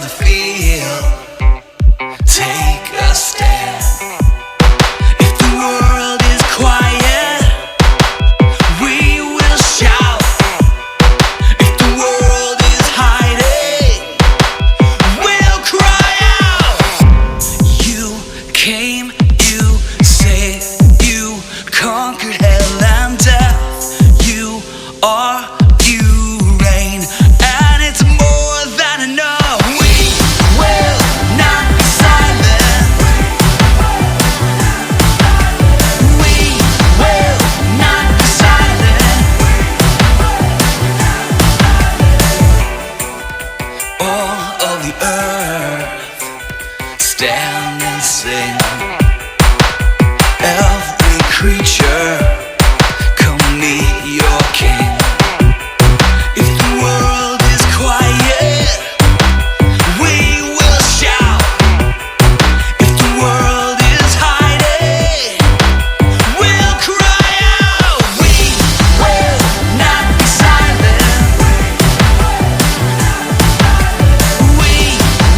the field. Take a stand. If the world is quiet, we will shout. If the world is hiding, we'll cry out. You came, you saved, you conquered hell and death. You are, you reign, and it's more than enough. We will not be silent. We will not be silent. All of the earth stand and sing. Every creature, come meet your king. If the world is quiet, we will shout. If the world is hiding, we'll cry out. We will not be silent. We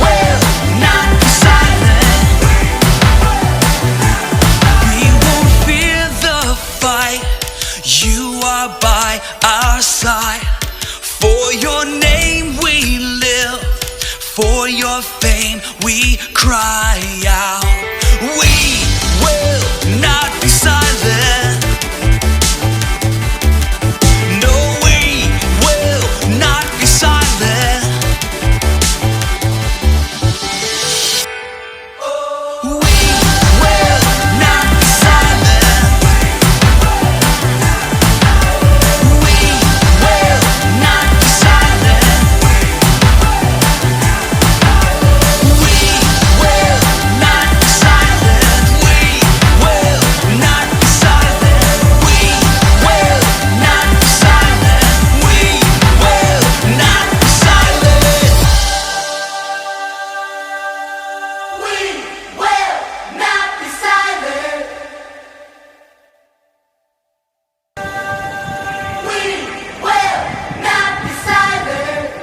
will not be silent. We won't fear the fight. You are by our side. For your name we live. For your fame we cry out. We